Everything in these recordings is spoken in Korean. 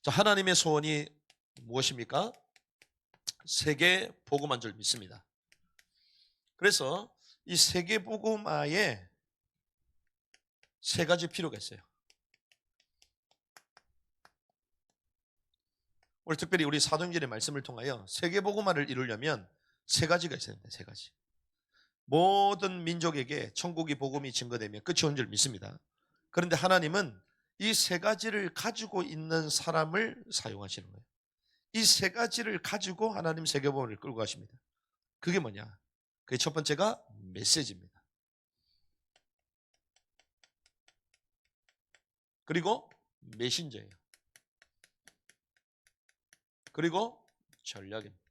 자, 하나님의 소원이 무엇입니까? 세계 복음한 줄 믿습니다. 그래서 이 세계 복음화에 세 가지 필요가 있어요. 오늘 특별히 우리 사도행전의 말씀을 통하여 세계 복음화를 이루려면 세 가지가 있어야 됩니다. 세 가지. 모든 민족에게 천국의 복음이 증거되면 끝이 온 줄 믿습니다. 그런데 하나님은 이 세 가지를 가지고 있는 사람을 사용하시는 거예요. 이 세 가지를 가지고 하나님 세계복음을 끌고 가십니다. 그게 뭐냐? 그게 첫 번째가 메시지입니다. 그리고 메신저예요. 그리고 전략입니다.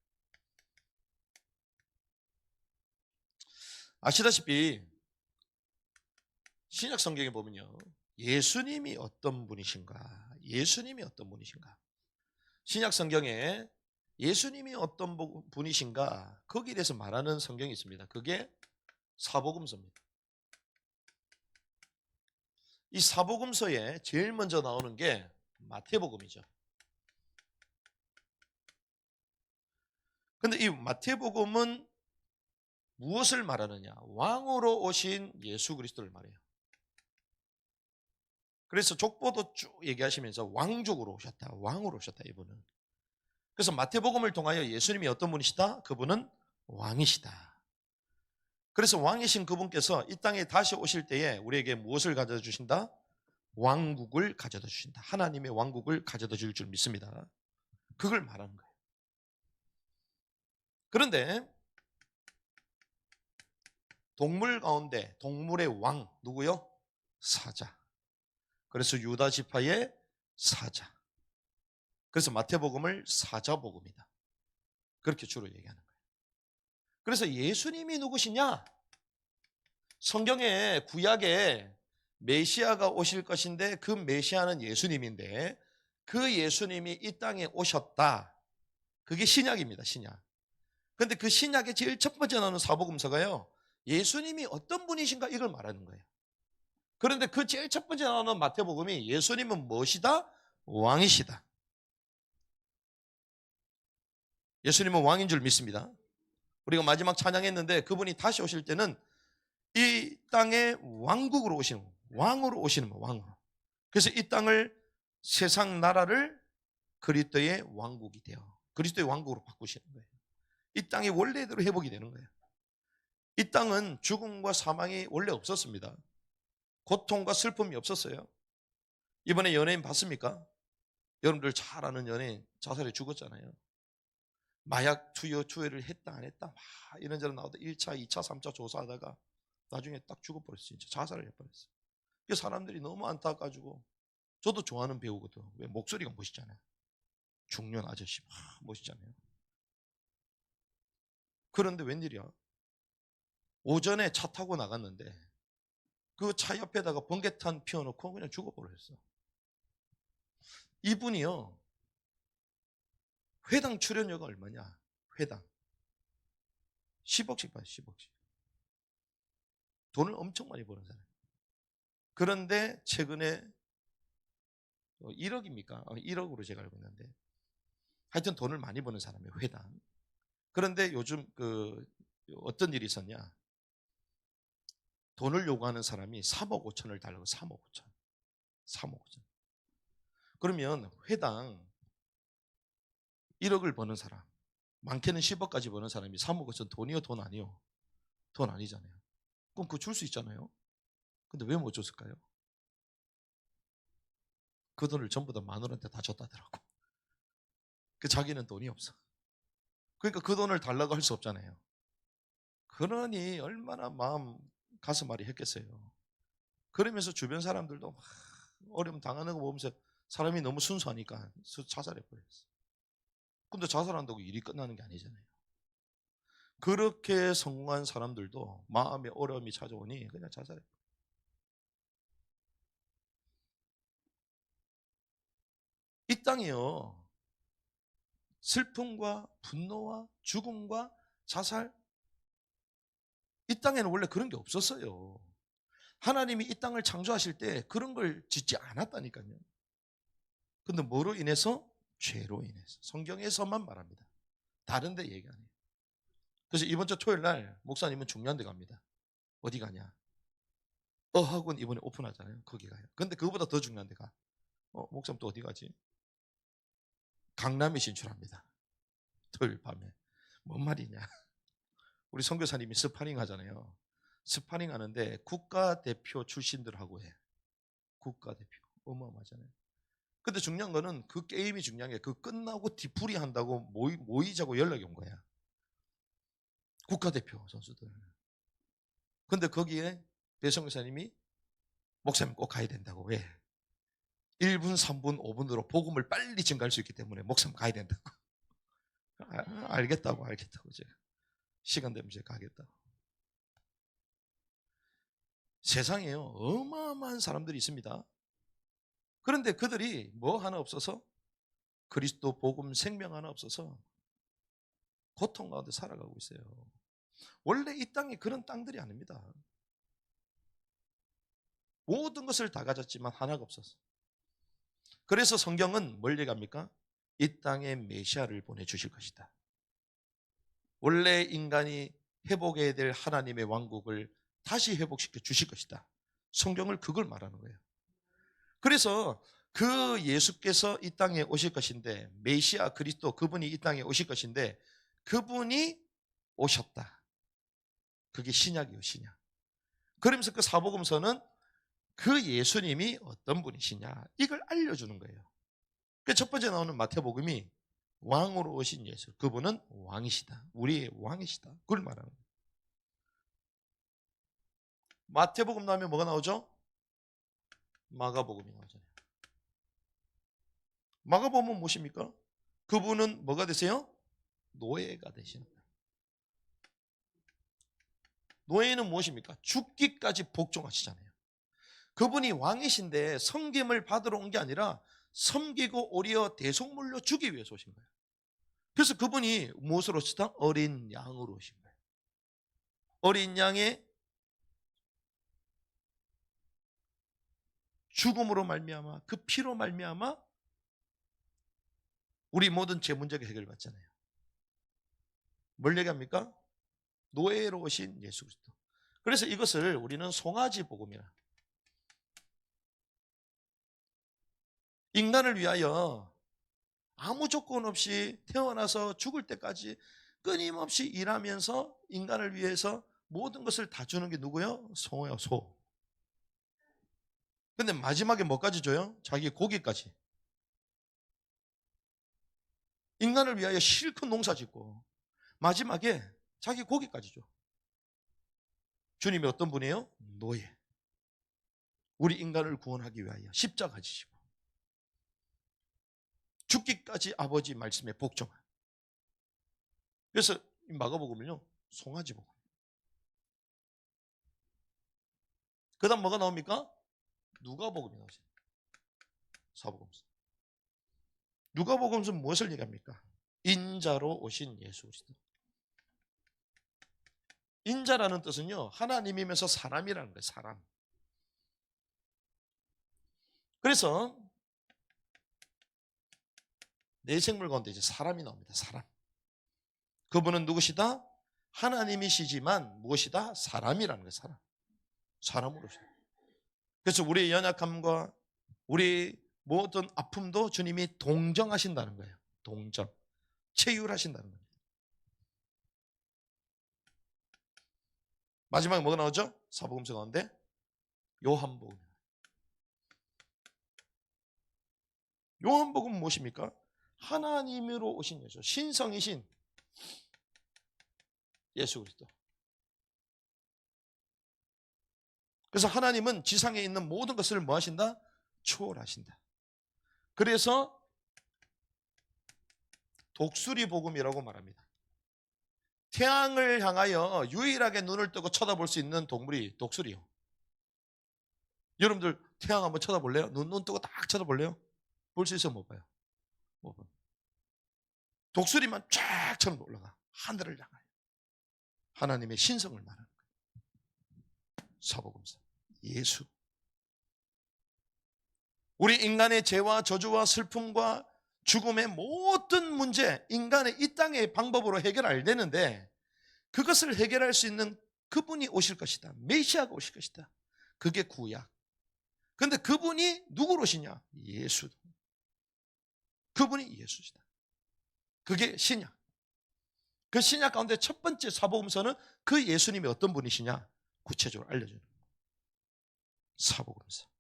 아시다시피 신약 성경에 보면요, 예수님이 어떤 분이신가? 예수님이 어떤 분이신가? 신약 성경에 예수님이 어떤 분이신가? 거기에 대해서 말하는 성경이 있습니다. 그게 사복음서입니다. 이 사복음서에 제일 먼저 나오는 게 마태복음이죠. 근데 이 마태복음은 무엇을 말하느냐? 왕으로 오신 예수 그리스도를 말해요. 그래서 족보도 쭉 얘기하시면서 왕족으로 오셨다. 왕으로 오셨다, 이분은. 그래서 마태복음을 통하여 예수님이 어떤 분이시다? 그분은 왕이시다. 그래서 왕이신 그분께서 이 땅에 다시 오실 때에 우리에게 무엇을 가져다 주신다? 왕국을 가져다 주신다. 하나님의 왕국을 가져다 줄 줄 믿습니다. 그걸 말하는 거예요. 그런데 동물 가운데 동물의 왕 누구요? 사자. 그래서 유다 지파의 사자. 그래서 마태복음을 사자복음이다. 그렇게 주로 얘기하는 거예요. 그래서 예수님이 누구시냐? 성경에 구약에 메시아가 오실 것인데 그 메시아는 예수님인데 그 예수님이 이 땅에 오셨다. 그게 신약입니다. 신약. 그런데 그 신약의 제일 첫 번째 나오는 사복음서가요, 예수님이 어떤 분이신가 이걸 말하는 거예요. 그런데 그 제일 첫 번째 나오는 마태복음이 예수님은 무엇이다? 왕이시다. 예수님은 왕인 줄 믿습니다. 우리가 마지막 찬양했는데 그분이 다시 오실 때는 이 땅의 왕국으로 오시는, 왕으로 오시는 거예요. 왕으로. 그래서 이 땅을, 세상 나라를 그리스도의 왕국이 되어 그리스도의 왕국으로 바꾸시는 거예요. 이 땅이 원래대로 회복이 되는 거예요. 이 땅은 죽음과 사망이 원래 없었습니다. 고통과 슬픔이 없었어요. 이번에 연예인 봤습니까? 여러분들 잘 아는 연예인 자살해 죽었잖아요. 마약 투여를 했다 안 했다 막 이런저런 나오다 1차, 2차, 3차 조사하다가 나중에 딱 죽어버렸어요. 진짜 자살을 해버렸어요. 그 사람들이 너무 안타까워가지고, 저도 좋아하는 배우거든. 왜? 목소리가 멋있잖아요. 중년 아저씨 막 멋있잖아요. 그런데 웬일이야? 오전에 차 타고 나갔는데 그 차 옆에다가 번개탄 피워놓고 그냥 죽어버렸어. 이분이요, 회당 출연료가 얼마냐? 회당 10억씩 받아요. 10억씩. 돈을 엄청 많이 버는 사람. 그런데 최근에 1억입니까? 1억으로 제가 알고 있는데, 하여튼 돈을 많이 버는 사람이에요. 회당. 그런데 요즘 어떤 일이 있었냐? 돈을 요구하는 사람이 3억 5천을 달라고. 3억 5천. 3억 5천. 그러면 회당 1억을 버는 사람, 많게는 10억까지 버는 사람이 3억 5천 돈이요, 돈 아니요? 돈 아니잖아요. 그럼 그거 줄 수 있잖아요. 근데 왜 못 줬을까요? 그 돈을 전부 다 마누라한테 다 줬다더라고. 그 자기는 돈이 없어. 그러니까 그 돈을 달라고 할 수 없잖아요. 그러니 얼마나 마음 가슴 앓이 했겠어요. 그러면서 주변 사람들도 막 어려움 당하는 거 보면서 사람이 너무 순수하니까 자살해버렸어. 근데 자살한다고 일이 끝나는 게 아니잖아요. 그렇게 성공한 사람들도 마음에 어려움이 찾아오니 그냥 자살해버렸어. 이 땅이요, 슬픔과 분노와 죽음과 자살, 이 땅에는 원래 그런 게 없었어요. 하나님이 이 땅을 창조하실 때 그런 걸 짓지 않았다니까요. 근데 뭐로 인해서? 죄로 인해서. 성경에서만 말합니다. 다른 데 얘기 안 해요. 그래서 이번 주 토요일 날 목사님은 중요한 데 갑니다. 어디 가냐? 어학원 이번에 오픈하잖아요. 거기 가요. 근데 그거보다 더 중요한 데 가. 목사님 또 어디 가지? 강남에 진출합니다. 토요일 밤에. 뭔 말이냐? 우리 선교사님이 스파링 하잖아요. 스파링 하는데 국가대표 출신들하고 해. 국가대표. 어마어마하잖아요. 근데 중요한 거는 그 게임이 중요한 게 그 끝나고 뒤풀이 한다고 모이자고 연락이 온 거야. 국가대표 선수들. 근데 거기에 배성교사님이 목사님 꼭 가야 된다고. 왜? 1분, 3분, 5분으로 복음을 빨리 증가할 수 있기 때문에 목사님 가야 된다고. 알겠다고 제가. 시간 되면 제가 가겠다고. 세상에요. 어마어마한 사람들이 있습니다. 그런데 그들이 뭐 하나 없어서 그리스도 복음 생명 하나 없어서 고통 가운데 살아가고 있어요. 원래 이 땅이 그런 땅들이 아닙니다. 모든 것을 다 가졌지만 하나가 없었어. 그래서 성경은 뭘 얘기합니까? 이 땅에 메시아를 보내주실 것이다. 원래 인간이 회복해야 될 하나님의 왕국을 다시 회복시켜 주실 것이다. 성경을 그걸 말하는 거예요. 그래서 그 예수께서 이 땅에 오실 것인데, 메시아 그리스도 그분이 이 땅에 오실 것인데, 그분이 오셨다. 그게 신약이에요, 신약. 그러면서 그 사복음서는 그 예수님이 어떤 분이시냐, 이걸 알려주는 거예요. 그 첫 번째 나오는 마태복음이 왕으로 오신 예수, 그분은 왕이시다. 우리의 왕이시다. 그걸 말하는 거예요. 마태복음 나오면 뭐가 나오죠? 마가복음이 나오잖아요. 마가복음은 무엇입니까? 그분은 뭐가 되세요? 노예가 되시는 거예요. 노예는 무엇입니까? 죽기까지 복종하시잖아요. 그분이 왕이신데 섬김을 받으러 온 게 아니라 섬기고 오리어 대속물로 주기 위해서 오신 거예요. 그래서 그분이 무엇으로 오시다? 어린 양으로 오신 거예요. 어린 양의 죽음으로 말미암아, 그 피로 말미암아 우리 모든 죄 문제가 해결받잖아요. 뭘 얘기합니까? 노예로 오신 예수 그리스도. 그래서 이것을 우리는 송아지 복음이라. 인간을 위하여 아무 조건 없이 태어나서 죽을 때까지 끊임없이 일하면서 인간을 위해서 모든 것을 다 주는 게 누구예요? 소예요, 소. 근데 마지막에 뭐까지 줘요? 자기 고기까지. 인간을 위하여 실컷 농사 짓고 마지막에 자기 고기까지 줘. 주님이 어떤 분이에요? 노예. 우리 인간을 구원하기 위하여 십자가 지시고 죽기까지 아버지 말씀에 복종한. 그래서 마가복음은요, 송아지 복음. 그 다음 뭐가 나옵니까? 누가복음이 나오죠. 사복음서. 누가복음은 무엇을 얘기합니까? 인자로 오신 예수 그리스도. 인자라는 뜻은요, 하나님이면서 사람이라는 거예요. 사람. 그래서 내 생물 가운데 이제 사람이 나옵니다. 사람. 그분은 누구시다? 하나님이시지만 무엇이다? 사람이라는 거예요. 사람. 사람으로 오시다. 그래서 우리의 연약함과 우리 모든 아픔도 주님이 동정하신다는 거예요. 동정. 체휼하신다는 거예요. 마지막에 뭐가 나오죠? 사복음서 가운데 요한복음. 요한복음은 무엇입니까? 하나님으로 오신 예수, 신성이신 예수 그리스도. 그래서 하나님은 지상에 있는 모든 것을 뭐 하신다? 초월하신다. 그래서 독수리 복음이라고 말합니다. 태양을 향하여 유일하게 눈을 뜨고 쳐다볼 수 있는 동물이 독수리요. 여러분들 태양 한번 쳐다볼래요? 눈 뜨고 딱 쳐다볼래요? 볼 수 있어요? 못 봐요? 못 봐요. 독수리만 쫙 쳐는 올라가. 하늘을 향하여. 하나님의 신성을 말하는 거예요. 사복음서. 예수. 우리 인간의 죄와 저주와 슬픔과 죽음의 모든 문제, 인간의 이 땅의 방법으로 해결 안 되는데 그것을 해결할 수 있는 그분이 오실 것이다. 메시아가 오실 것이다. 그게 구약. 그런데 그분이 누구로 오시냐? 예수. 그분이 예수시다. 그게 신약. 그 신약 가운데 첫 번째 사복음서는 그 예수님이 어떤 분이시냐? 구체적으로 알려주는 거예요. 사복음서.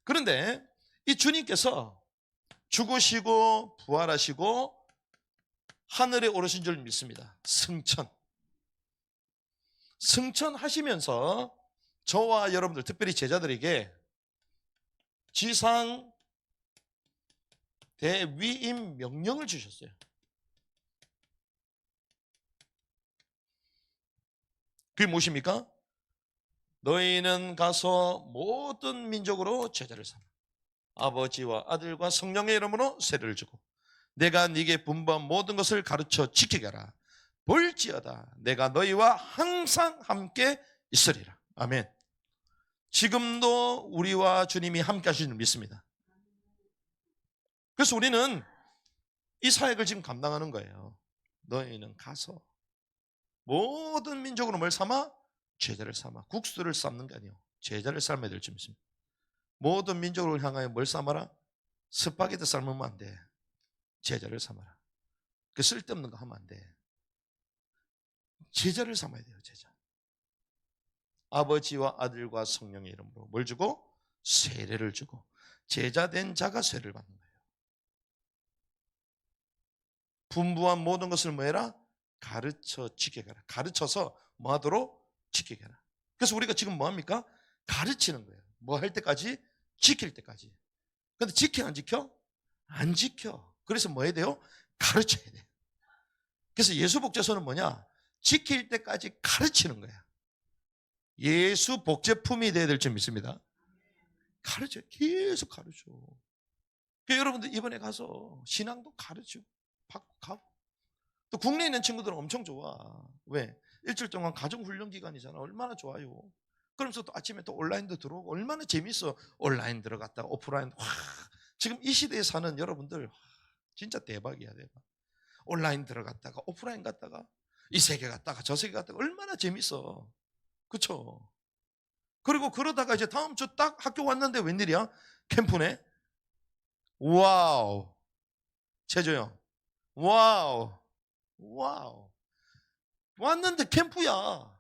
그런데 이 주님께서 죽으시고 부활하시고 하늘에 오르신 줄 믿습니다. 승천. 승천하시면서 저와 여러분들, 특별히 제자들에게 지상 대위임 명령을 주셨어요. 그게 무엇입니까? 너희는 가서 모든 민족으로 제자를 삼아 아버지와 아들과 성령의 이름으로 세례를 주고 내가 네게 분부한 모든 것을 가르쳐 지키게 하라. 볼지어다 내가 너희와 항상 함께 있으리라. 아멘. 지금도 우리와 주님이 함께 하시는 줄 믿습니다. 그래서 우리는 이 사역을 지금 감당하는 거예요. 너희는 가서 모든 민족으로 뭘 삼아? 제자를 삼아. 국수를 삶는 게 아니에요. 제자를 삶아야 될 줄 믿습니다. 모든 민족을 향하여 뭘 삼아라? 스파게티 삶으면 안 돼. 제자를 삼아라. 그 쓸데없는 거 하면 안 돼. 제자를 삼아야 돼요. 제자. 아버지와 아들과 성령의 이름으로 뭘 주고? 세례를 주고. 제자된 자가 세례를 받는 거예요. 분부한 모든 것을 뭐 해라? 가르쳐 지키게 하라. 가르쳐서 뭐 하도록? 지키게 하라. 그래서 우리가 지금 뭐 합니까? 가르치는 거예요. 뭐 할 때까지? 지킬 때까지. 근데 지켜 안 지켜? 안 지켜. 그래서 뭐 해야 돼요? 가르쳐야 돼요. 그래서 예수 복제서는 뭐냐? 지킬 때까지 가르치는 거야. 예수 복제품이 돼야 될 줄 믿습니다. 가르쳐. 계속 가르쳐. 그러니까 여러분들 이번에 가서 신앙도 가르치고 받고 가고. 또 국내에 있는 친구들은 엄청 좋아. 왜? 일주일 동안 가정훈련 기간이잖아. 얼마나 좋아요. 그러면서 또 아침에 또 온라인도 들어오고 얼마나 재밌어. 온라인 들어갔다가 오프라인. 와, 지금 이 시대에 사는 여러분들 진짜 대박이야, 대박. 온라인 들어갔다가 오프라인 갔다가 이 세계 갔다가 저 세계 갔다가 얼마나 재밌어. 그쵸? 그리고 그러다가 이제 다음 주 딱 학교 왔는데 웬일이야? 캠프네? 와우. 최조영. 와우. 와우. 왔는데 캠프야.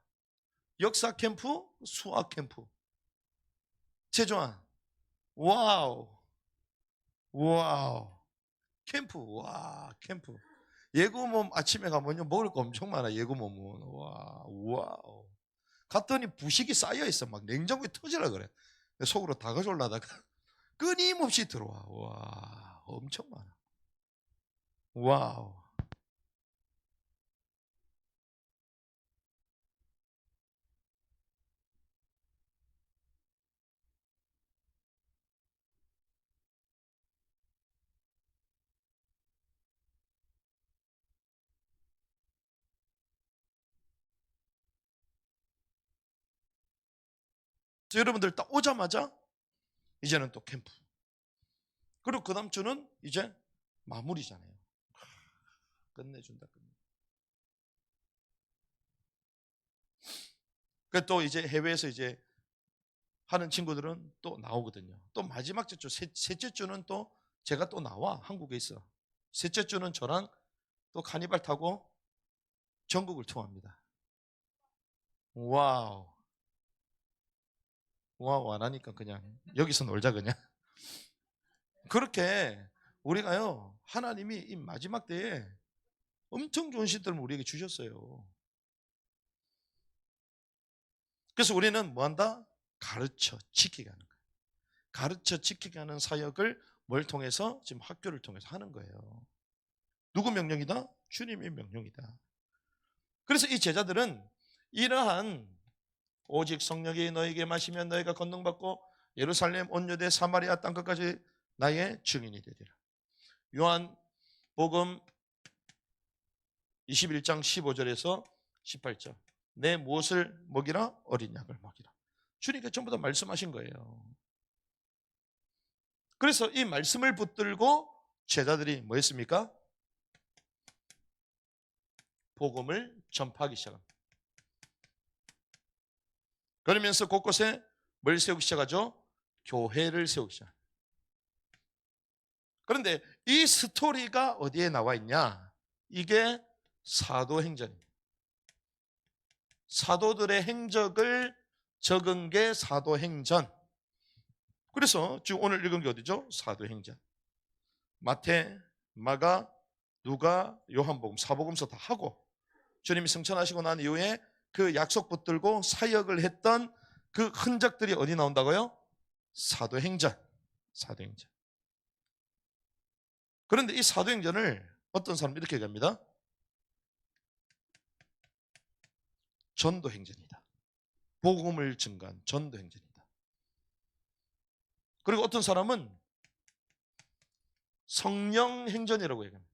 역사 캠프, 수학 캠프. 최조한. 와우. 와우. 캠프. 와, 캠프. 예고몸 아침에 가면 먹을 거 엄청 많아. 예고몸은. 와, 와우. 갔더니 부식이 쌓여 있어. 막 냉장고에 터지라 그래. 속으로 다 가져올라다가 끊임없이 들어와. 와, 엄청 많아. 와우. 여러분들 딱 오자마자 이제는 또 캠프. 그리고 그 다음 주는 이제 마무리잖아요. 끝내준다. 또 이제 해외에서 이제 하는 친구들은 또 나오거든요. 또 마지막 주, 셋째 주는 또 제가 또 나와. 한국에 있어. 셋째 주는 저랑 또 카니발 타고 전국을 투어합니다. 와우. 와우 안 하니까 그냥 여기서 놀자 그냥. 그렇게 우리가요, 하나님이 이 마지막 때에 엄청 좋은 시들을 우리에게 주셨어요. 그래서 우리는 뭐 한다? 가르쳐 지키게 하는 거예요. 가르쳐 지키게 하는 사역을 뭘 통해서? 지금 학교를 통해서 하는 거예요. 누구 명령이다? 주님의 명령이다. 그래서 이 제자들은 이러한 오직 성령이 너에게 마시면 너희가 권능받고 예루살렘 온 유대 사마리아 땅끝까지 나의 증인이 되리라. 요한복음 21장 15절에서 18절. 내 무엇을 먹이라? 어린 양을 먹이라. 주님께서 전부 다 말씀하신 거예요. 그래서 이 말씀을 붙들고 제자들이 뭐 했습니까? 복음을 전파하기 시작합니다. 그러면서 곳곳에 뭘 세우기 시작하죠? 교회를 세우기 시작합니다. 그런데 이 스토리가 어디에 나와 있냐? 이게 사도행전입니다. 사도들의 행적을 적은 게 사도행전. 그래서 지금 오늘 읽은 게 어디죠? 사도행전. 마태, 마가, 누가, 요한복음, 사복음서 다 하고 주님이 승천하시고 난 이후에 그 약속 붙들고 사역을 했던 그 흔적들이 어디 나온다고요? 사도행전. 사도행전. 그런데 이 사도행전을 어떤 사람이 이렇게 얘기합니다. 전도행전이다. 복음을 증가한 전도행전이다. 그리고 어떤 사람은 성령행전이라고 얘기합니다.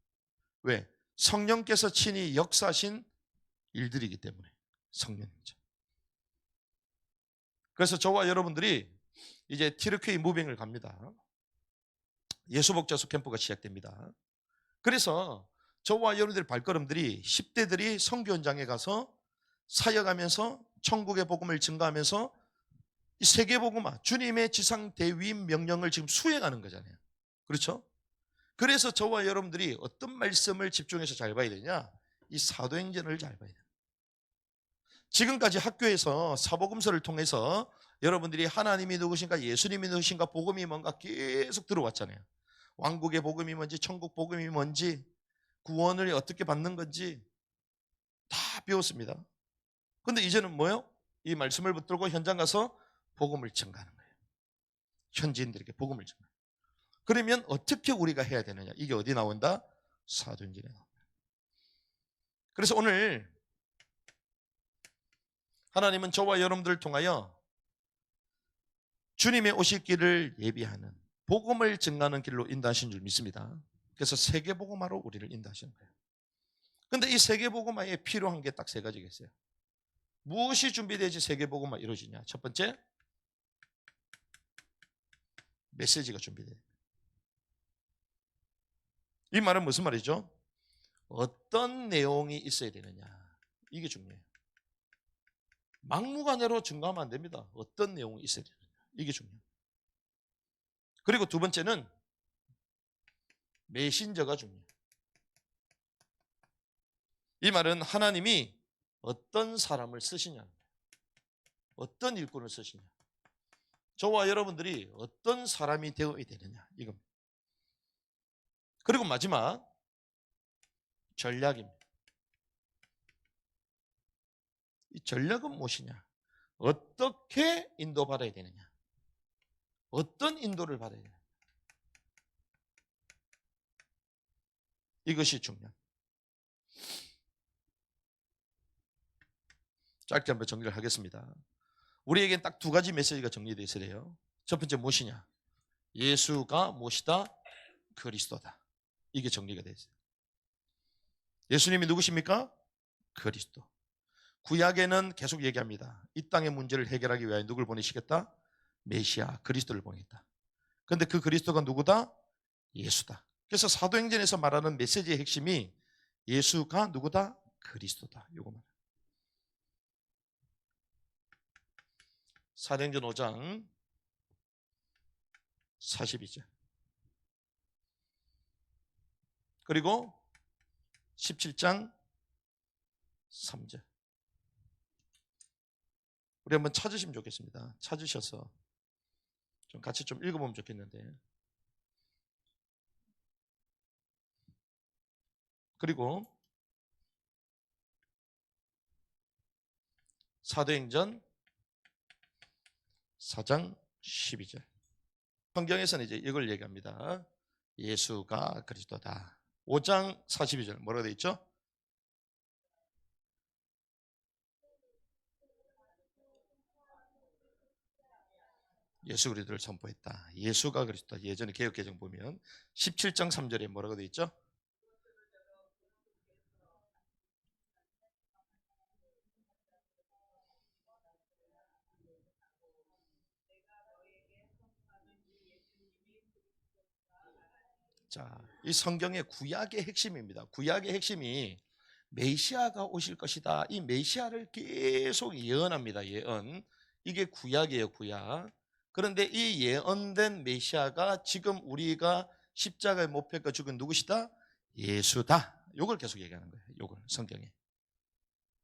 왜? 성령께서 친히 역사하신 일들이기 때문에 성령행전. 그래서 저와 여러분들이 이제 티르케이 무빙을 갑니다. 예수복자수 캠프가 시작됩니다. 그래서 저와 여러분들의 발걸음들이 10대들이 선교 현장에 가서 사역하면서 천국의 복음을 증가하면서 이 세계복음화, 주님의 지상 대위임 명령을 지금 수행하는 거잖아요. 그렇죠? 그래서 저와 여러분들이 어떤 말씀을 집중해서 잘 봐야 되냐? 이 사도행전을 잘 봐야 돼요. 지금까지 학교에서 사복음서를 통해서 여러분들이 하나님이 누구신가, 예수님이 누구신가, 복음이 뭔가 계속 들어왔잖아요. 왕국의 복음이 뭔지, 천국 복음이 뭔지, 구원을 어떻게 받는 건지 다 배웠습니다. 근데 이제는 뭐요? 이 말씀을 붙들고 현장 가서 복음을 전가하는 거예요. 현지인들에게 복음을 전가. 그러면 어떻게 우리가 해야 되느냐? 이게 어디 나온다? 사도행전에 나온다. 그래서 오늘 하나님은 저와 여러분들을 통하여 주님의 오실 길을 예비하는 복음을 증가하는 길로 인도하신 줄 믿습니다. 그래서 세계복음화로 우리를 인도하시는 거예요. 그런데 이 세계복음화에 필요한 게 딱 세 가지가 있어요. 무엇이 준비되어야지 세계복음화 이루어지냐? 첫 번째, 메시지가 준비돼요. 이 말은 무슨 말이죠? 어떤 내용이 있어야 되느냐? 이게 중요해요. 막무가내로 증거하면 안 됩니다. 어떤 내용이 있어야 되느냐? 이게 중요해요. 그리고 두 번째는 메신저가 중요해요. 이 말은 하나님이 어떤 사람을 쓰시냐, 어떤 일꾼을 쓰시냐, 저와 여러분들이 어떤 사람이 되어야 되느냐, 이겁니다. 그리고 마지막 전략입니다. 이 전략은 무엇이냐? 어떻게 인도받아야 되느냐? 어떤 인도를 받아야 되느냐? 이것이 중요합니다. 짧게 한번 정리를 하겠습니다. 우리에겐 딱 두 가지 메시지가 정리되어 있어요. 첫 번째 무엇이냐? 예수가 무엇이다? 그리스도다. 이게 정리가 되어 있어요. 예수님이 누구십니까? 그리스도. 구약에는 계속 얘기합니다. 이 땅의 문제를 해결하기 위하여 누굴 보내시겠다? 메시아, 그리스도를 보내겠다. 그런데 그 그리스도가 누구다? 예수다. 그래서 사도행전에서 말하는 메시지의 핵심이 예수가 누구다? 그리스도다. 이거 말이에요. 사도행전 5장 42절. 그리고 17장 3절. 우리 한번 찾으시면 좋겠습니다. 찾으셔서 좀 같이 좀 읽어보면 좋겠는데. 그리고 사도행전 4장 12절. 성경에서는 이제 이걸 얘기합니다. 예수가 그리스도다. 5장 42절 뭐라고 되어 있죠? 예수 그리스도를 선포했다. 예수가 그리스도다. 예전에 개역개정 보면 17장 3절에 뭐라고 되어 있죠? 자, 이 성경의 구약의 핵심입니다. 구약의 핵심이 메시아가 오실 것이다. 이 메시아를 계속 예언합니다. 예언. 이게 구약이에요, 구약. 그런데 이 예언된 메시아가 지금 우리가 십자가에 못 박혀 죽은 누구시다? 예수다. 요걸 계속 얘기하는 거예요. 요걸 성경에.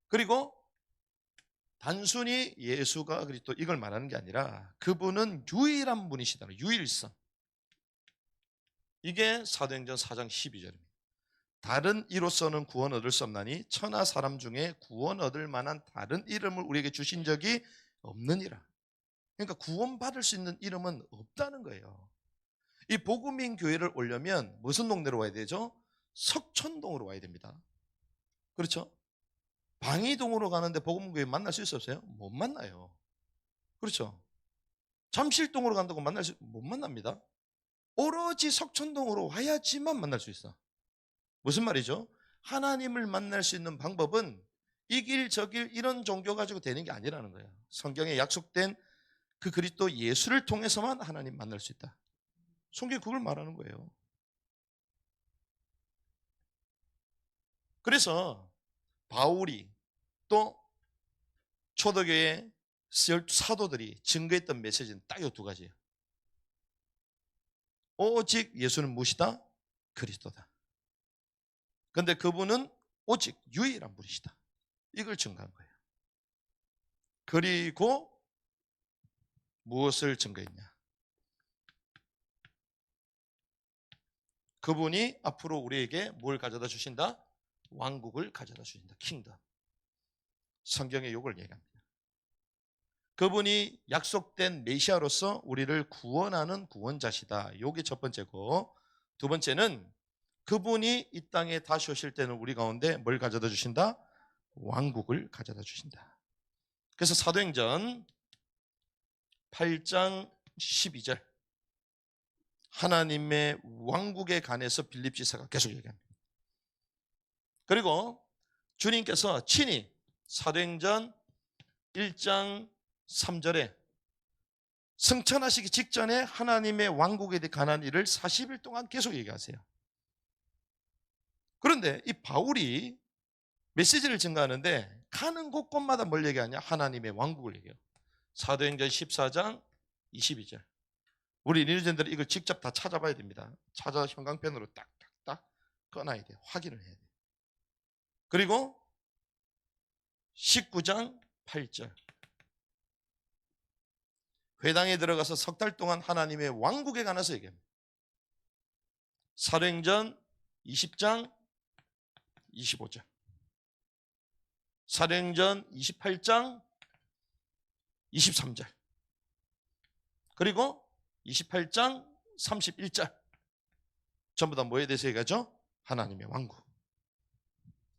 그리고 단순히 예수가 그리스도 이걸 말하는 게 아니라 그분은 유일한 분이시다. 유일성. 이게 사도행전 4장 12절입니다. 다른 이로서는 구원 얻을 수 없나니 천하 사람 중에 구원 얻을 만한 다른 이름을 우리에게 주신 적이 없느니라. 그러니까 구원받을 수 있는 이름은 없다는 거예요. 이 복음인 교회를 오려면 무슨 동네로 와야 되죠? 석천동으로 와야 됩니다. 그렇죠? 방이동으로 가는데 복음교회 만날 수 있었어요? 못 만나요. 그렇죠? 잠실동으로 간다고 못 만납니다. 오로지 석천동으로 와야지만 만날 수 있어. 무슨 말이죠? 하나님을 만날 수 있는 방법은 이 길 저 길 이런 종교 가지고 되는 게 아니라는 거예요. 성경에 약속된 그 그리스도 예수를 통해서만 하나님 만날 수 있다. 성경이 그걸 말하는 거예요. 그래서 바울이 또 초대교회 사도들이 증거했던 메시지는 딱 이 두 가지예요. 오직 예수는 무엇이다? 그리스도다. 그런데 그분은 오직 유일한 분이시다. 이걸 증거한 거예요. 그리고 무엇을 증거했냐? 그분이 앞으로 우리에게 뭘 가져다 주신다? 왕국을 가져다 주신다. 킹덤. 성경에 이걸 얘기합니다. 그분이 약속된 메시아로서 우리를 구원하는 구원자시다. 이게 첫 번째고, 두 번째는 그분이 이 땅에 다시 오실 때는 우리 가운데 뭘 가져다 주신다? 왕국을 가져다 주신다. 그래서 사도행전 8장 12절 하나님의 왕국에 관해서 빌립 지사가 계속 얘기합니다. 그리고 주님께서 친히 사도행전 1장 3절에 승천하시기 직전에 하나님의 왕국에 관한 일을 40일 동안 계속 얘기하세요. 그런데 이 바울이 메시지를 증거하는데 가는 곳곳마다 뭘 얘기하냐? 하나님의 왕국을 얘기해요. 사도행전 14장 22절. 우리 리니전들이 이걸 직접 다 찾아봐야 됩니다. 찾아 형광펜으로 딱딱딱 꺼놔야 돼요. 확인을 해야 돼요. 그리고 19장 8절. 회당에 들어가서 석 달 동안 하나님의 왕국에 관해서 얘기합니다. 사도행전 20장 25절. 사도행전 28장 23절. 그리고 28장 31절. 전부 다 뭐에 대해서 얘기하죠? 하나님의 왕국.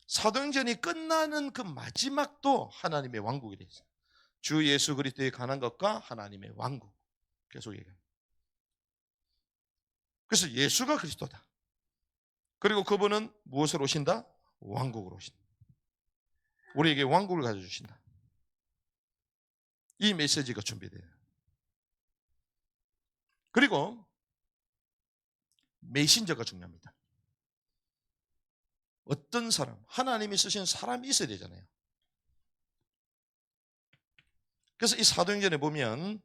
사도행전이 끝나는 그 마지막도 하나님의 왕국에 대해서. 주 예수 그리스도에 관한 것과 하나님의 왕국 계속 얘기합니다. 그래서 예수가 그리스도다. 그리고 그분은 무엇으로 오신다? 왕국으로 오신다. 우리에게 왕국을 가져주신다. 이 메시지가 준비돼요. 그리고 메신저가 중요합니다. 어떤 사람, 하나님이 쓰신 사람이 있어야 되잖아요. 그래서 이 사도행전에 보면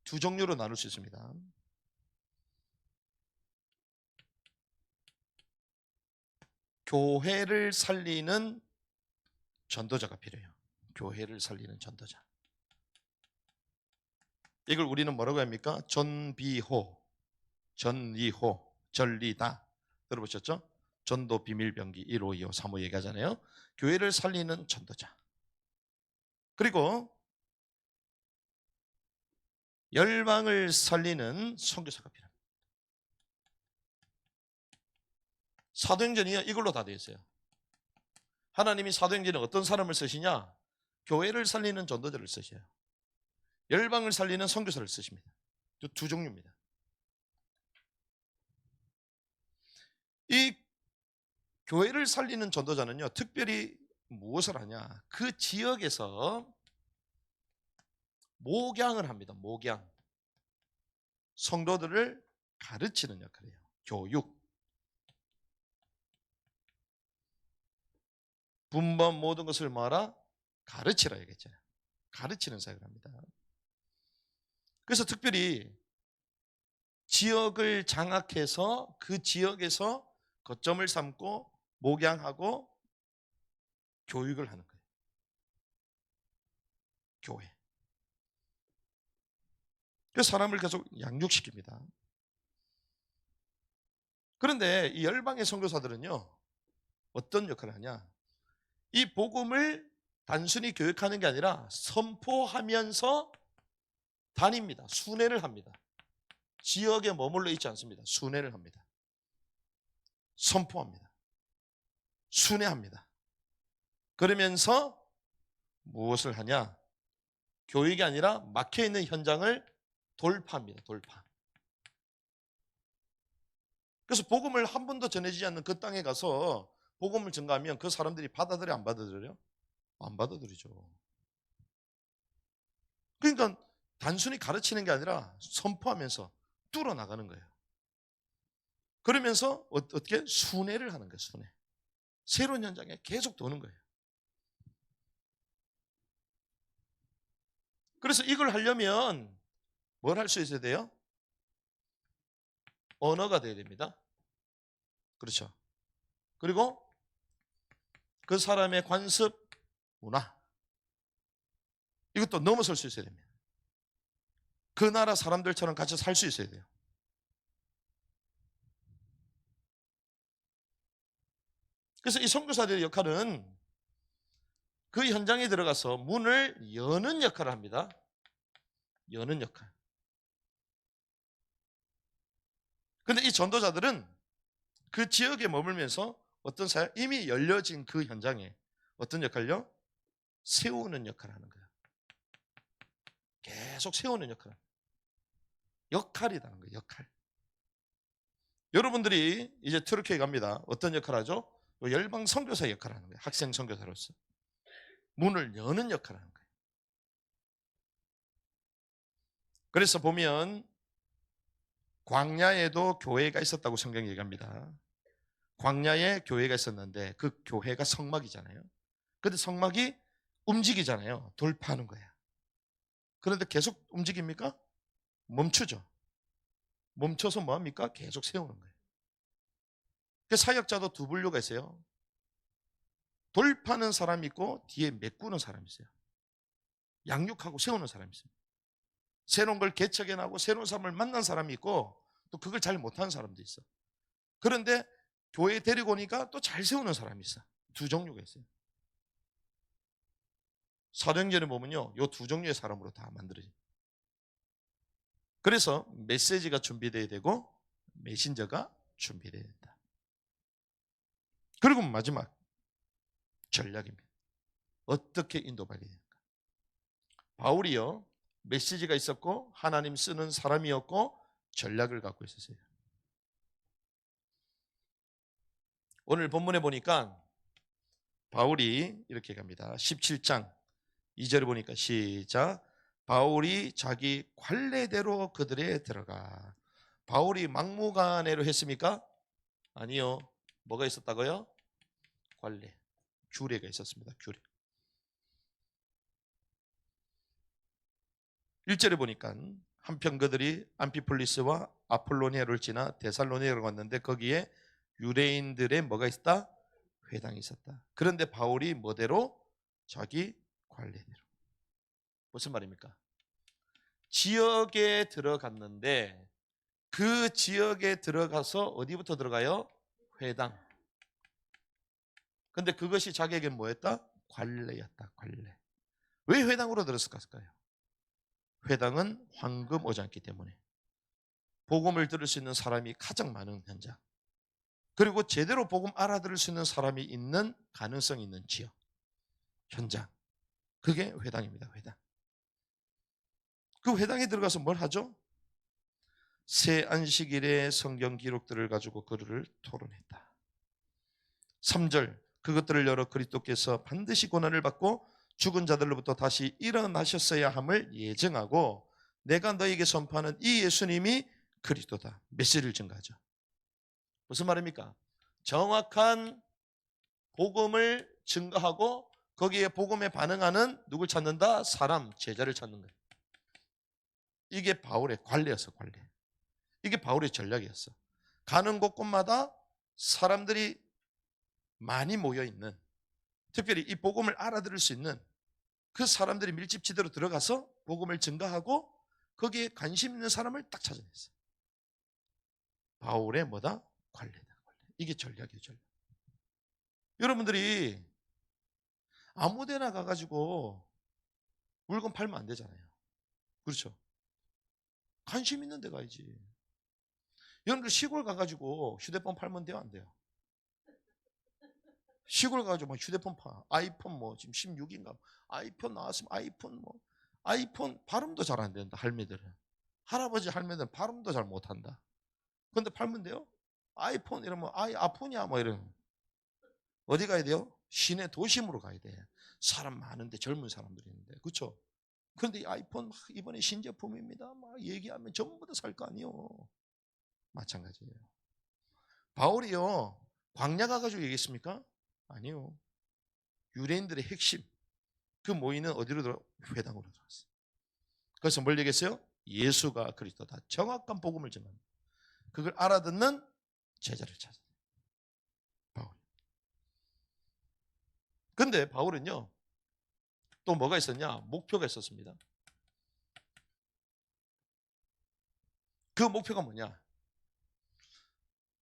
두 종류로 나눌 수 있습니다. 교회를 살리는 전도자가 필요해요. 교회를 살리는 전도자. 이걸 우리는 뭐라고 합니까? 전비호, 전리호, 전리다. 들어보셨죠? 전도 비밀병기 1호, 2호, 3호 얘기하잖아요. 교회를 살리는 전도자. 그리고 열방을 살리는 선교사가 필요합니다. 사도행전이 이걸로 다 되어 있어요. 하나님이 사도행전에 어떤 사람을 쓰시냐? 교회를 살리는 전도자를 쓰셔요. 열방을 살리는 선교사를 쓰십니다. 두 종류입니다. 이 교회를 살리는 전도자는요, 특별히 무엇을 하냐? 그 지역에서 목양을 합니다. 목양. 성도들을 가르치는 역할이에요. 교육. 분번 모든 것을 뭐하라? 가르치라 얘기했잖아요. 가르치는 사역을 합니다. 그래서 특별히 지역을 장악해서 그 지역에서 거점을 삼고 목양하고 교육을 하는 거예요. 교회. 그래서 사람을 계속 양육시킵니다. 그런데 이 열방의 선교사들은요, 어떤 역할을 하냐? 이 복음을 단순히 교육하는 게 아니라 선포하면서 다닙니다. 순회를 합니다. 지역에 머물러 있지 않습니다. 순회를 합니다. 선포합니다. 순회합니다. 그러면서 무엇을 하냐? 교육이 아니라 막혀있는 현장을 돌파합니다. 돌파. 그래서 복음을 한 번도 전해지지 않는 그 땅에 가서 복음을 전가하면 그 사람들이 받아들여 안 받아들여요? 안 받아들이죠. 그러니까 단순히 가르치는 게 아니라 선포하면서 뚫어나가는 거예요. 그러면서 어떻게? 순회를 하는 거예요. 순회. 새로운 현장에 계속 도는 거예요. 그래서 이걸 하려면 뭘 할 수 있어야 돼요? 언어가 돼야 됩니다. 그렇죠. 그리고 그 사람의 관습, 문화, 이것도 넘어설 수 있어야 됩니다. 그 나라 사람들처럼 같이 살 수 있어야 돼요. 그래서 이 선교사들의 역할은 그 현장에 들어가서 문을 여는 역할을 합니다. 여는 역할. 그런데 이 전도자들은 그 지역에 머물면서 어떤 사역, 이미 열려진 그 현장에 어떤 역할요? 세우는 역할을 하는 거예요. 계속 세우는 역할. 역할이라는 거예요. 역할. 여러분들이 이제 트루키에 갑니다. 어떤 역할을 하죠? 열방 선교사 역할을 하는 거예요. 학생 선교사로서. 문을 여는 역할을 하는 거예요. 그래서 보면 광야에도 교회가 있었다고 성경이 얘기합니다. 광야에 교회가 있었는데 그 교회가 성막이잖아요. 그런데 성막이 움직이잖아요. 돌파하는 거야. 그런데 계속 움직입니까? 멈추죠. 멈춰서 뭐합니까? 계속 세우는 거예요. 그 사역자도 두 분류가 있어요. 돌파하는 사람이 있고 뒤에 메꾸는 사람이 있어요. 양육하고 세우는 사람이 있어요. 새로운 걸 개척해나고 새로운 사람을 만난 사람이 있고 또 그걸 잘 못하는 사람도 있어. 그런데 교회에 데리고 오니까 또 잘 세우는 사람이 있어. 두 종류가 있어요. 사도행전에 보면요, 이 두 종류의 사람으로 다 만들어져요. 그래서 메시지가 준비되어야 되고 메신저가 준비되어야 된다. 그리고 마지막 전략입니다. 어떻게 인도받아야 됩니까? 바울이요, 메시지가 있었고 하나님 쓰는 사람이었고 전략을 갖고 있었어요. 오늘 본문에 보니까 바울이 이렇게 갑니다. 17장 2절에 보니까 시작. 바울이 자기 관례대로 그들에 들어가. 바울이 막무가내로 했습니까? 아니요. 뭐가 있었다고요? 관례, 규례가 있었습니다. 규례. 1절에 보니까 한편 그들이 암피폴리스와 아폴로니아를 지나 데살로니아로 갔는데 거기에 유대인들의 뭐가 있었다? 회당이 있었다. 그런데 바울이 뭐대로? 자기 관례대로. 무슨 말입니까? 지역에 들어갔는데 그 지역에 들어가서 어디부터 들어가요? 회당. 근데 그것이 자기에게 뭐였다? 관례였다. 관례. 왜 회당으로 들었을까요? 회당은 황금 오잖기 때문에 복음을 들을 수 있는 사람이 가장 많은 현장, 그리고 제대로 복음 알아들을 수 있는 사람이 있는 가능성이 있는 지역, 현장, 그게 회당입니다. 회당. 그 회당에 들어가서 뭘 하죠? 새 안식일의 성경 기록들을 가지고 그들을 토론했다. 3절, 그것들을 열어 그리스도께서 반드시 고난을 받고 죽은 자들로부터 다시 일어나셨어야 함을 예정하고 내가 너에게 선포하는 이 예수님이 그리스도다. 메시지를 증가하죠. 무슨 말입니까? 정확한 복음을 증거하고 거기에 복음에 반응하는 누굴 찾는다? 사람, 제자를 찾는 거예요. 이게 바울의 관례였어, 관례. 이게 바울의 전략이었어. 가는 곳곳마다 사람들이 많이 모여 있는, 특별히 이 복음을 알아들을 수 있는 그 사람들이 밀집지대로 들어가서 복음을 증거하고 거기에 관심 있는 사람을 딱 찾아냈어. 바울의 뭐다? 관례다, 관례. 이게 전략이에요, 전략. 여러분들이 아무 데나 가가지고 물건 팔면 안 되잖아요. 그렇죠? 관심 있는 데 가야지. 여러분들 시골 가가지고 휴대폰 팔면 돼요, 안 돼요? 시골 가가지고 막 휴대폰 파. 아이폰 뭐 지금 16인가 아이폰 나왔으면 아이폰 뭐 아이폰 발음도 잘 안 된다, 할매들은. 할아버지 할매들은 발음도 잘 못한다. 근데 팔면 돼요? 아이폰 이러면 아프냐 뭐 이러면 어디 가야 돼요? 시내 도심으로 가야 돼. 사람 많은데 젊은 사람들이 있는데, 그렇죠? 그런데 이 아이폰 이번에 신제품입니다 막 얘기하면 전부 다 살 거 아니에요. 마찬가지예요. 바울이요 광야 가가지고 얘기했습니까? 아니요. 유대인들의 핵심 그 모이는 어디로 들어? 회당으로 들어왔어요. 그래서 뭘 얘기했어요? 예수가 그리스도다. 정확한 복음을 전합니다. 그걸 알아듣는 제자를 찾아요. 바울. 근데 바울은요 또 뭐가 있었냐? 목표가 있었습니다. 그 목표가 뭐냐?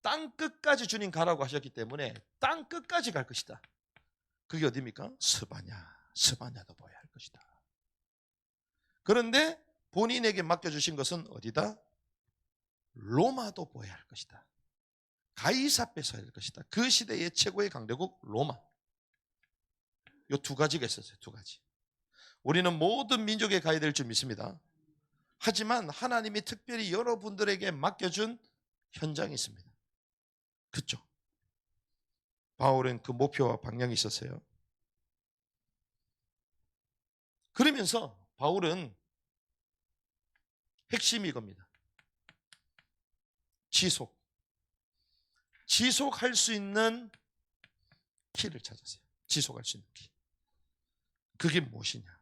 땅 끝까지 주님 가라고 하셨기 때문에 땅 끝까지 갈 것이다. 그게 어디입니까? 스바냐도 보여야 할 것이다. 그런데 본인에게 맡겨주신 것은 어디다? 로마도 보여야 할 것이다. 가이사 뺏어야 할 것이다. 그 시대의 최고의 강대국 로마. 이 두 가지가 있었어요. 두 가지. 우리는 모든 민족에 가야 될 줄 믿습니다. 하지만 하나님이 특별히 여러분들에게 맡겨준 현장이 있습니다. 그렇죠? 바울은 그 목표와 방향이 있었어요. 그러면서 바울은 핵심이 이겁니다. 지속할 수 있는 키를 찾았어요. 지속할 수 있는 키. 그게 무엇이냐?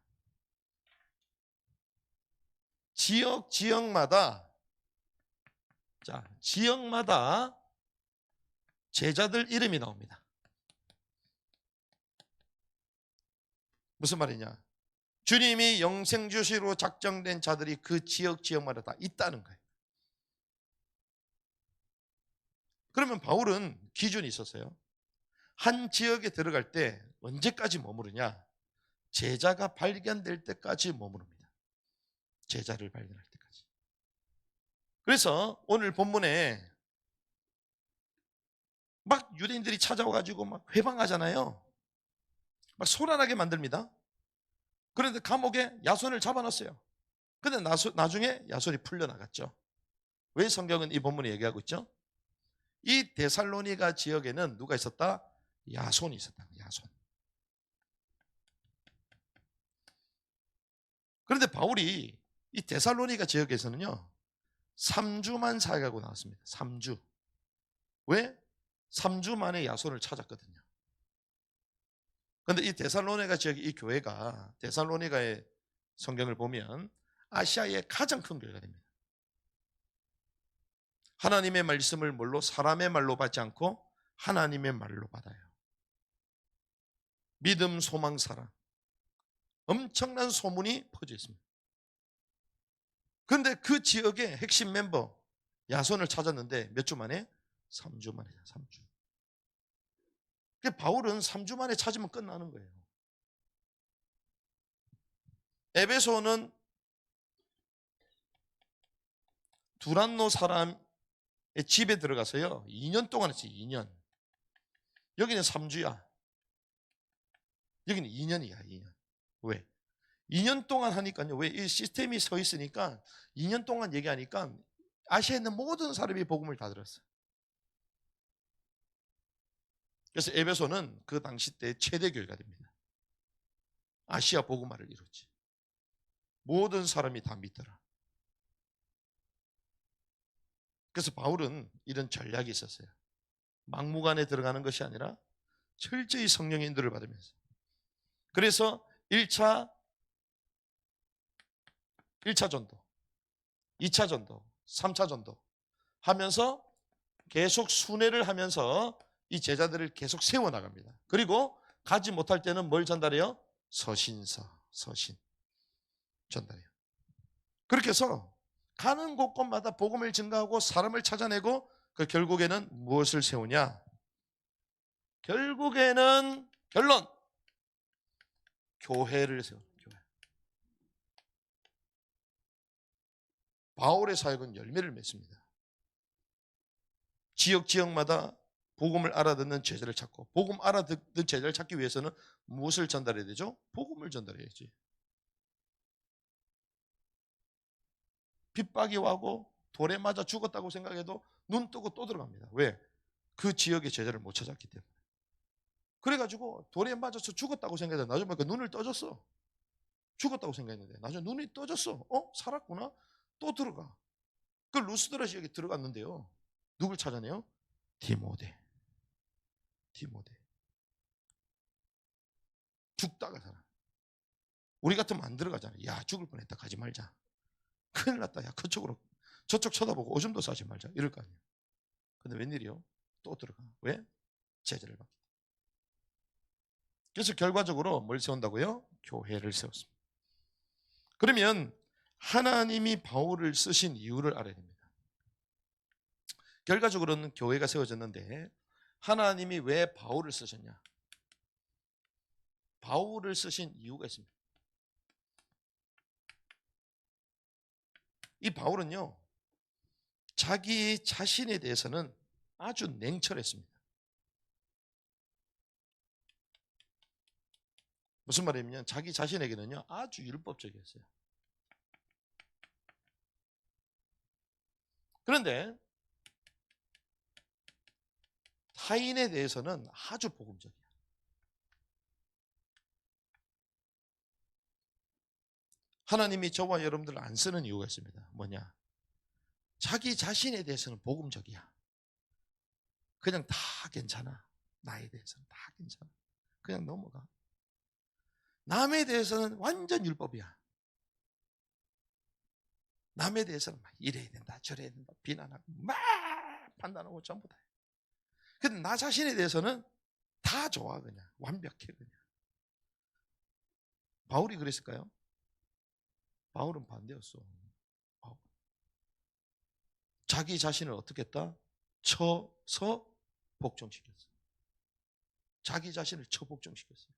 지역마다 제자들 이름이 나옵니다. 무슨 말이냐? 주님이 영생주시로 작정된 자들이 그 지역마다 다 있다는 거예요. 그러면 바울은 기준이 있었어요. 한 지역에 들어갈 때 언제까지 머무르냐? 제자가 발견될 때까지 머무릅니다. 제자를 발견할 때까지. 그래서 오늘 본문에 막 유대인들이 찾아와가지고 막 회방하잖아요. 막 소란하게 만듭니다. 그런데 감옥에 야손을 잡아놨어요. 근데 나중에 야손이 풀려나갔죠. 왜 성경은 이 본문에 얘기하고 있죠? 이 데살로니가 지역에는 누가 있었다? 야손이 있었다. 야손. 그런데 바울이 이 데살로니가 지역에서는요 3주만 사역하고 나왔습니다. 3주. 왜? 3주 만에 야손을 찾았거든요. 그런데 이 데살로니가 지역의 이 교회가 데살로니가의 성경을 보면 아시아의 가장 큰 교회가 됩니다. 하나님의 말씀을 뭘로? 사람의 말로 받지 않고 하나님의 말로 받아요. 믿음, 소망, 사랑. 엄청난 소문이 퍼져 있습니다. 그런데 그 지역의 핵심 멤버 야손을 찾았는데 몇 주 만에? 3주 만에. 3주. 바울은 3주 만에 찾으면 끝나는 거예요. 에베소는 두란노 사람의 집에 들어가서요 2년 동안 했어요. 2년. 여기는 3주야. 여기는 2년이야. 2년. 왜? 2년 동안 하니까요. 왜? 이 시스템이 서 있으니까 2년 동안 얘기하니까 아시아에 있는 모든 사람이 복음을 다 들었어요. 그래서 에베소는 그 당시 때 최대 교회가 됩니다. 아시아 복음화를 이뤘지. 모든 사람이 다 믿더라. 그래서 바울은 이런 전략이 있었어요. 막무가내 들어가는 것이 아니라 철저히 성령의 인도를 받으면서. 그래서 1차 전도, 2차 전도, 3차 전도 하면서 계속 순회를 하면서 이 제자들을 계속 세워나갑니다. 그리고 가지 못할 때는 뭘 전달해요? 서신 전달해요. 그렇게 해서 가는 곳곳마다 복음을 증가하고 사람을 찾아내고 그 결국에는 무엇을 세우냐? 결국에는 결론, 교회를 세워요. 교회. 바울의 사역은 열매를 맺습니다. 지역마다 복음을 알아듣는 제자를 찾고, 복음 알아듣는 제자를 찾기 위해서는 무엇을 전달해야 되죠? 복음을 전달해야지. 빗박이 와고 돌에 맞아 죽었다고 생각해도 눈 뜨고 또 들어갑니다. 왜? 그 지역의 제자를 못 찾았기 때문에. 그래가지고 돌에 맞아서 죽었다고 생각해도 나중에 보니까 눈을 떠졌어. 죽었다고 생각했는데 나중에 눈이 떠졌어. 살았구나. 또 들어가. 그 루스드라 지역에 들어갔는데요. 누굴 찾아내요? 디모데. 죽다가 살아. 우리 같으면 안 들어가잖아. 야, 죽을 뻔했다. 가지 말자. 큰일 났다. 야, 그쪽으로 저쪽 쳐다보고 오줌도 싸지 말자. 이럴 거 아니에요. 근데 웬일이요? 또 들어가. 왜? 제자를 받기. 그래서 결과적으로 뭘 세운다고요? 교회를 세웠습니다. 그러면 하나님이 바울을 쓰신 이유를 알아야 됩니다. 결과적으로는 교회가 세워졌는데 하나님이 왜 바울을 쓰셨냐? 바울을 쓰신 이유가 있습니다. 이 바울은요, 자기 자신에 대해서는 아주 냉철했습니다. 무슨 말이냐면 자기 자신에게는요 아주 율법적이었어요. 그런데 타인에 대해서는 아주 복음적이야. 하나님이 저와 여러분들을 안 쓰는 이유가 있습니다. 뭐냐? 자기 자신에 대해서는 복음적이야. 그냥 다 괜찮아. 나에 대해서는 다 괜찮아. 그냥 넘어가. 남에 대해서는 완전 율법이야. 남에 대해서는 막 이래야 된다, 저래야 된다, 비난하고 막 판단하고 전부 다. 근데 나 자신에 대해서는 다 좋아. 그냥 완벽해. 그냥. 바울이 그랬을까요? 바울은 반대였어. 바울. 자기 자신을 어떻게 했다? 쳐서 복종시켰어. 자기 자신을 처복종시켰어요.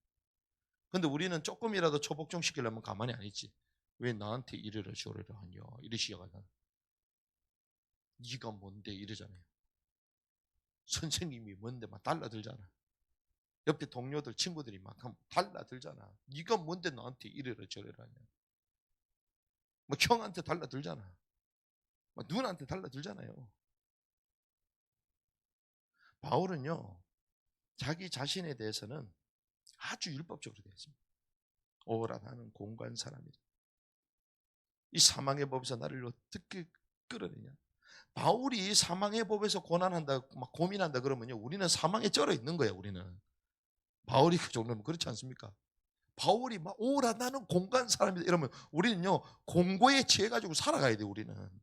근데 우리는 조금이라도 처복종시키려면 가만히 안 있지. 왜 나한테 이래라 저래라 하냐 이래 시작하잖아. 네가 뭔데 이러잖아요. 선생님이 뭔데 막 달라들잖아. 옆에 동료들 친구들이 막 달라들잖아. 네가 뭔데 나한테 이래라 저래라 하냐. 뭐 형한테 달라들잖아. 뭐 누나한테 달라들잖아요. 바울은요 자기 자신에 대해서는 아주 율법적으로 되어 있습니다. 오라 나는 공고한 사람이다. 이 사망의 법에서 나를 어떻게 끌어내냐. 바울이 사망의 법에서 고난한다 막 고민한다 그러면요 우리는 사망에 쩔어 있는 거예요. 우리는 바울이 그 정도면 그렇지 않습니까? 바울이 막 오라 나는 공고한 사람이다 이러면 우리는요 공고에 취해가지고 살아가야 돼요. 우리는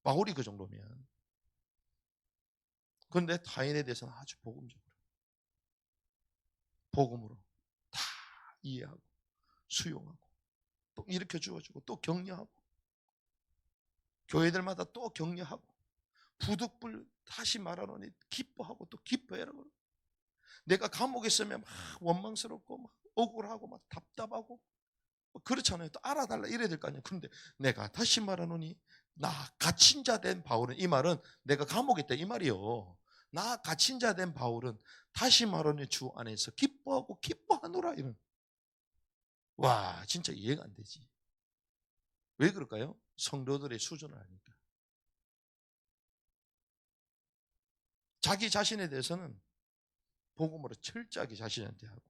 바울이 그 정도면. 그런데 타인에 대해서는 아주 복음으로 다 이해하고 수용하고 또 일으켜 주어주고 또 격려하고 교회들마다 또 격려하고 부득불 다시 말하노니 기뻐하고 또 기뻐해라. 내가 감옥에 있으면 막 원망스럽고 막 억울하고 막 답답하고 그렇잖아요. 또 알아달라 이래야 될 거 아니에요. 그런데 내가 다시 말하노니 나 갇힌 자 된 바울은, 이 말은 내가 감옥에 있다 이 말이요. 나 갇힌 자 된 바울은 다시 말하노니 주 안에서 기뻐하고 기뻐하노라 이런. 와 진짜 이해가 안 되지. 왜 그럴까요? 성도들의 수준을 아니까. 자기 자신에 대해서는 복음으로 철저하게 자신한테 하고,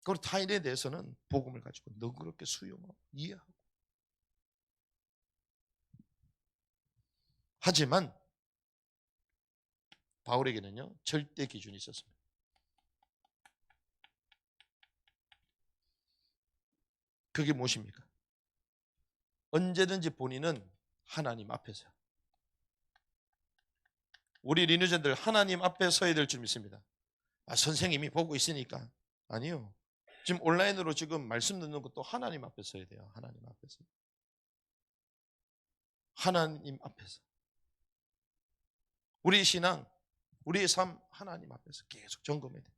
그리고 타인에 대해서는 복음을 가지고 너그럽게 수용하고 이해하고. 하지만 바울에게는요 절대 기준이 있었습니다. 그게 무엇입니까? 언제든지 본인은 하나님 앞에서, 우리 리뉴젠들 하나님 앞에 서야 될 줄 믿습니다. 선생님이 보고 있으니까. 아니요. 지금 온라인으로 지금 말씀 듣는 것도 하나님 앞에 서야 돼요. 하나님 앞에서. 하나님 앞에서. 우리 신앙, 우리의 삶 하나님 앞에서 계속 점검해야 돼요.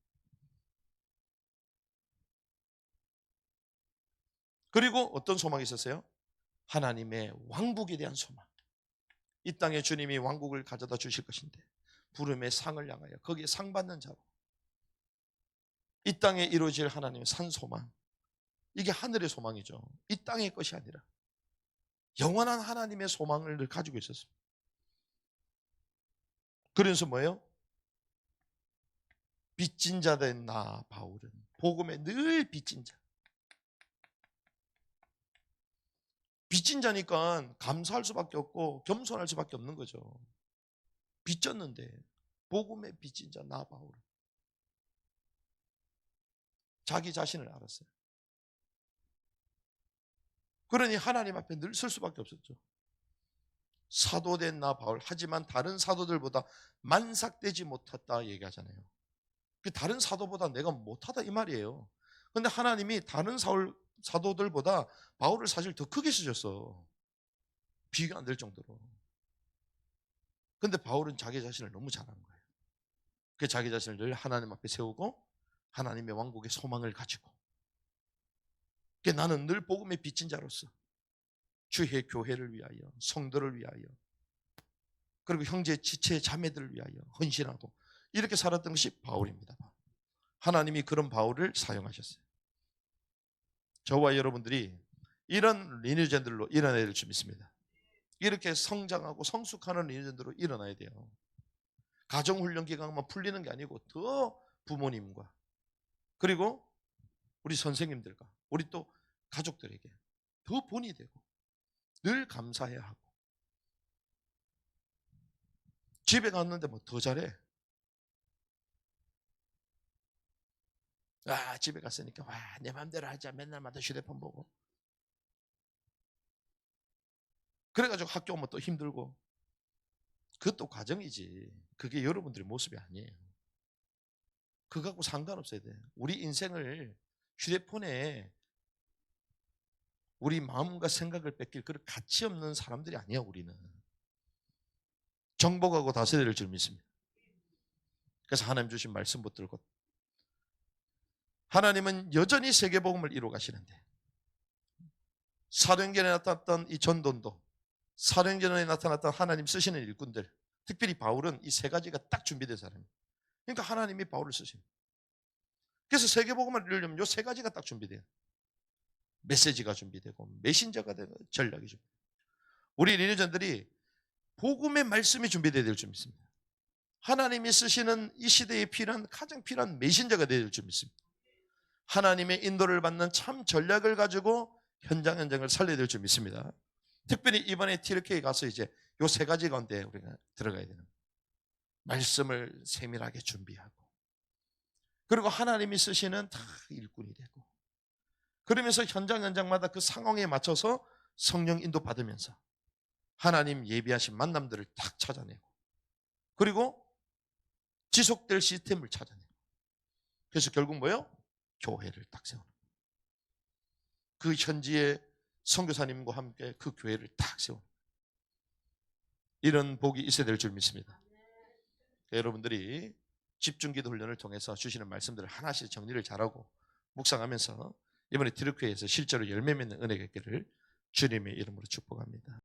그리고 어떤 소망이 있었어요? 하나님의 왕국에 대한 소망. 이 땅에 주님이 왕국을 가져다 주실 것인데 부름의 상을 향하여 거기에 상 받는 자로 이 땅에 이루어질 하나님의 산 소망. 이게 하늘의 소망이죠. 이 땅의 것이 아니라 영원한 하나님의 소망을 늘 가지고 있었습니다. 그래서 뭐예요? 빚진 자 된 나 바울은 복음에 늘 빚진 자. 빚진 자니까 감사할 수밖에 없고 겸손할 수밖에 없는 거죠. 빚졌는데 복음에 빚진 자 나 바울은 자기 자신을 알았어요. 그러니 하나님 앞에 늘 설 수밖에 없었죠. 사도된 나 바울, 하지만 다른 사도들보다 만삭되지 못했다 얘기하잖아요. 다른 사도보다 내가 못하다 이 말이에요. 그런데 하나님이 다른 사도들보다 바울을 사실 더 크게 쓰셨어. 비교 안 될 정도로. 그런데 바울은 자기 자신을 너무 잘한 거예요. 그 자기 자신을 늘 하나님 앞에 세우고 하나님의 왕국의 소망을 가지고, 나는 늘 복음에 빚진 자로서 주의 교회를 위하여, 성도를 위하여, 그리고 형제 지체 자매들을 위하여 헌신하고 이렇게 살았던 것이 바울입니다. 하나님이 그런 바울을 사용하셨어요. 저와 여러분들이 이런 리뉴젠들로 일어나야 될 줄 믿습니다. 이렇게 성장하고 성숙하는 리뉴젠들로 일어나야 돼요. 가정훈련 기간만 풀리는 게 아니고 더 부모님과 그리고 우리 선생님들과 우리 또 가족들에게 더 본이 되고 늘 감사해야 하고, 집에 갔는데 뭐 더 잘해. 집에 갔으니까 내 맘대로 하자. 맨날마다 휴대폰 보고. 그래가지고 학교 오면 또 힘들고. 그것도 과정이지. 그게 여러분들의 모습이 아니에요. 그거 갖고 상관없어야 돼. 우리 인생을 휴대폰에 우리 마음과 생각을 뺏길 그런 가치 없는 사람들이 아니야. 우리는 정복하고 다스려야 될 줄 믿습니다. 그래서 하나님 주신 말씀 붙들고, 하나님은 여전히 세계복음을 이루어 가시는데 사도행전에 나타났던 이 전도도, 사도행전에 나타났던 하나님 쓰시는 일꾼들, 특별히 바울은 이 세 가지가 딱 준비된 사람이에요. 그러니까 하나님이 바울을 쓰십니다. 그래서 세계복음을 이루려면 이 세 가지가 딱 준비돼요. 메시지가 준비되고 메신저가 되고 전략이 준비돼요. 우리 리뉴전들이 복음의 말씀이 준비되어야 될 줄 믿습니다. 하나님이 쓰시는 이 시대에 필요한, 가장 필요한 메신저가 되어야 될 줄 믿습니다. 하나님의 인도를 받는 참 전략을 가지고 현장을 살려야 될 줄 믿습니다. 특별히 이번에 티르키에 가서 이제 요 세 가지 가운데 우리가 들어가야 되는, 말씀을 세밀하게 준비하고, 그리고 하나님이 쓰시는 다 일꾼이 되고, 그러면서 현장마다 그 상황에 맞춰서 성령 인도 받으면서 하나님 예비하신 만남들을 딱 찾아내고, 그리고 지속될 시스템을 찾아내고, 그래서 결국 뭐예요? 교회를 딱 세우는 거예요. 그 현지의 선교사님과 함께 그 교회를 딱 세우는 거예요. 이런 복이 있어야 될 줄 믿습니다. 여러분들이 집중기도 훈련을 통해서 주시는 말씀들을 하나씩 정리를 잘하고 묵상하면서 이번에 티르키에서 실제로 열매 맺는 은혜가 있기를 주님의 이름으로 축복합니다.